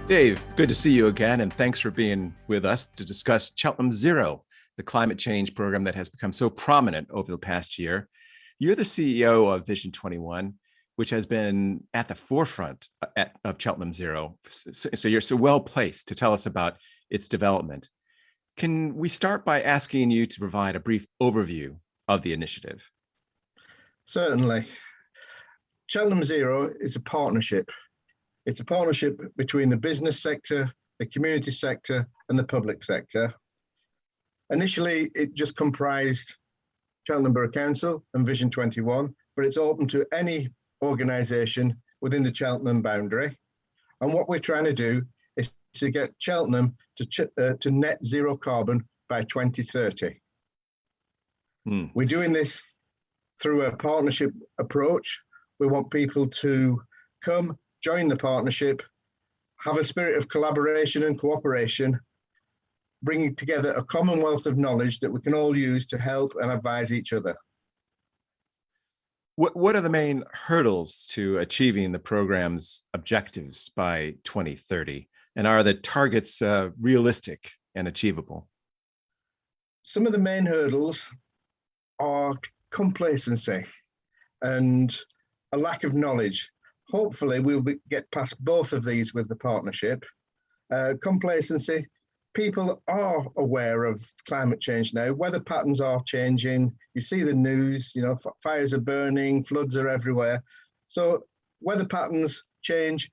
Dave, good to see you again, and thanks for being with us to discuss Cheltenham Zero, the climate change program that has become so prominent over the past year. You're the CEO of Vision 21, which has been at the forefront of Cheltenham Zero. So you're so well placed to tell us about its development. Can we start by asking you to provide a brief overview of the initiative? Certainly. Cheltenham Zero is a partnership. It's a partnership between the business sector, the community sector, and the public sector. Initially, it just comprised Cheltenham Borough Council and Vision 21, but it's open to any organisation within the Cheltenham boundary. And what we're trying to do is to get Cheltenham to net zero carbon by 2030. We're doing this through a partnership approach. We want people to come, join the partnership, have a spirit of collaboration and cooperation, bringing together a commonwealth of knowledge that we can all use to help and advise each other. What are the main hurdles to achieving the program's objectives by 2030? And are the targets realistic and achievable? Some of the main hurdles are complacency and a lack of knowledge. Hopefully, we'll get past both of these with the partnership. Complacency, people are aware of climate change now. Weather patterns are changing. You see the news, fires are burning, floods are everywhere. So weather patterns change,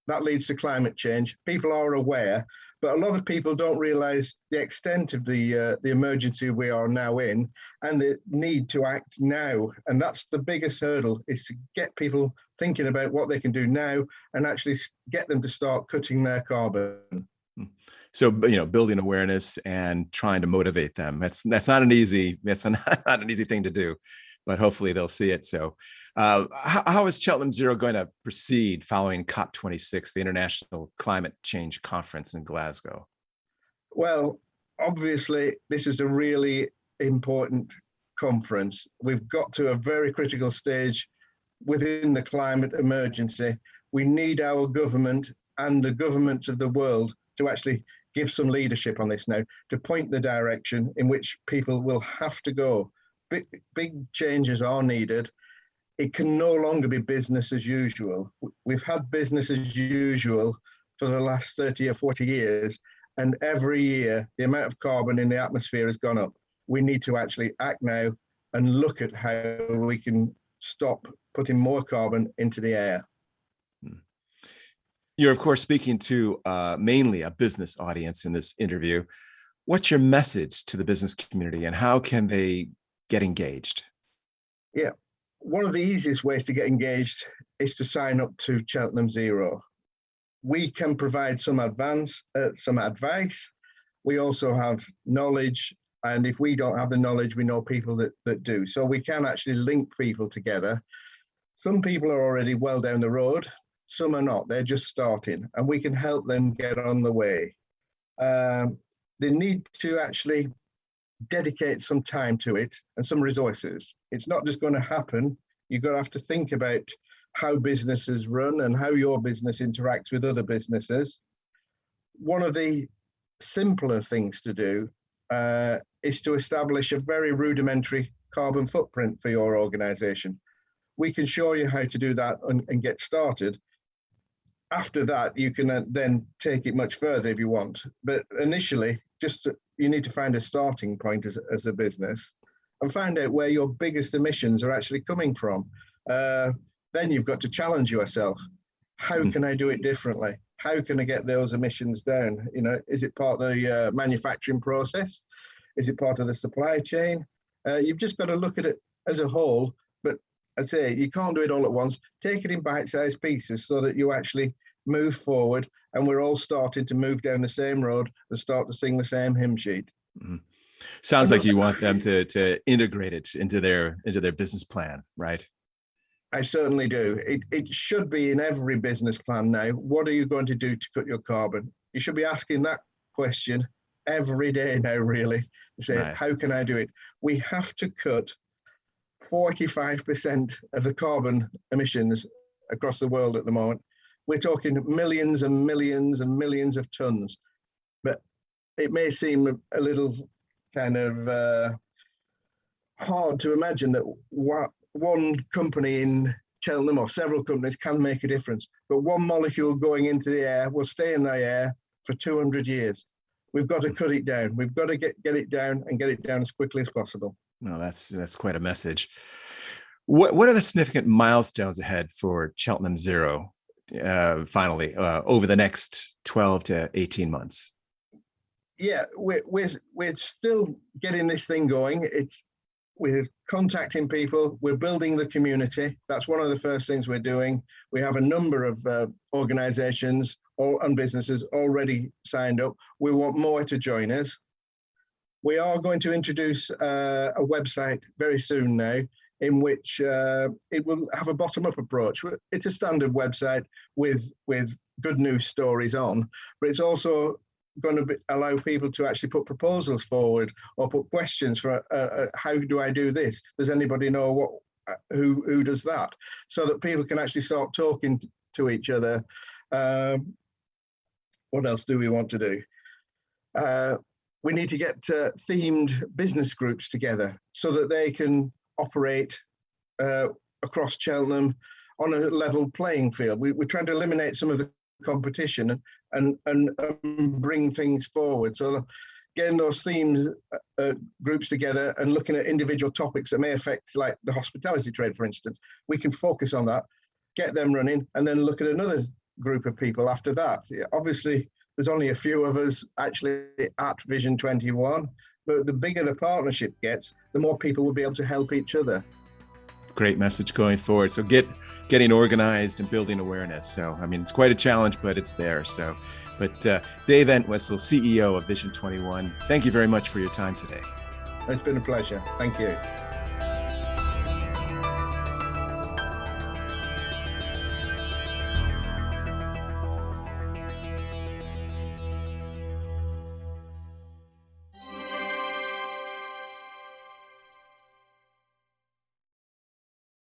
that leads to climate change. People are aware, but a lot of people don't realize the extent of the emergency we are now in and the need to act now. And that's the biggest hurdle, is to get people thinking about what they can do now and actually get them to start cutting their carbon. So, building awareness and trying to motivate them. That's not an easy thing to do, but hopefully they'll see it. So how is Cheltenham Zero going to proceed following COP26, the International Climate Change Conference in Glasgow? Well, obviously, this is a really important conference. We've got to a very critical stage within the climate emergency. We need our government and the governments of the world to actually give some leadership on this now, to point the direction in which people will have to go. Big changes are needed. It can no longer be business as usual. We've had business as usual for the last 30 or 40 years, and every year the amount of carbon in the atmosphere has gone up. We need to actually act now and look at how we can stop putting more carbon into the air. You're, of course, speaking to mainly a business audience in this interview. What's your message to the business community and how can they get engaged? Yeah, one of the easiest ways to get engaged is to sign up to Cheltenham Zero. We can provide some advice. We also have knowledge. And if we don't have the knowledge, we know people that do. So we can actually link people together. Some people are already well down the road. Some are not, they're just starting, and we can help them get on the way. They need to actually dedicate some time to it and some resources. It's not just going to happen. You're going to have to think about how businesses run and how your business interacts with other businesses. One of the simpler things to do is to establish a very rudimentary carbon footprint for your organization. We can show you how to do that and get started. After that, you can then take it much further if you want. But initially, you need to find a starting point as a business and find out where your biggest emissions are actually coming from. Then you've got to challenge yourself. How can I do it differently? How can I get those emissions down? Is it part of the manufacturing process? Is it part of the supply chain? You've just got to look at it as a whole. But I'd say you can't do it all at once. Take it in bite-sized pieces so that you actually move forward and we're all starting to move down the same road and start to sing the same hymn sheet. Sounds like you want them to integrate it into their business plan, right? I certainly do. It should be in every business plan now. What are you going to do to cut your carbon? You should be asking that question every day now, really. Say, right. How can I do it? We have to cut 45% of the carbon emissions across the world at the moment. we're talking millions and millions and millions of tons. But it may seem a little kind of hard to imagine that one company in Cheltenham or several companies can make a difference. But one molecule going into the air will stay in the air for 200 years. We've got to cut it down. We've got to get it down and get it down as quickly as possible. No, that's quite a message. What are the significant milestones ahead for Cheltenham Zero, finally, over the next 12 to 18 months? Yeah, we're still getting this thing going. We're contacting people. We're building the community. That's one of the first things we're doing. We have a number of organisations and businesses already signed up. We want more to join us. We are going to introduce a website very soon now, in which it will have a bottom-up approach. It's a standard website with good news stories on, but it's also going to allow people to actually put proposals forward or put questions for how do I do this? Does anybody know who does that? So that people can actually start talking to each other. What else do we want to do? We need to get themed business groups together so that they can operate across Cheltenham on a level playing field. We're trying to eliminate some of the competition and bring things forward. So getting those themes groups together and looking at individual topics that may affect, like the hospitality trade, for instance, we can focus on that, get them running, and then look at another group of people after that. Obviously, there's only a few of us actually at Vision 21, but the bigger the partnership gets, the more people will be able to help each other. Great message going forward. So getting organized and building awareness. So, I mean, it's quite a challenge, but it's there. So, but Dave Entwistle, CEO of Vision 21, thank you very much for your time today. It's been a pleasure. Thank you.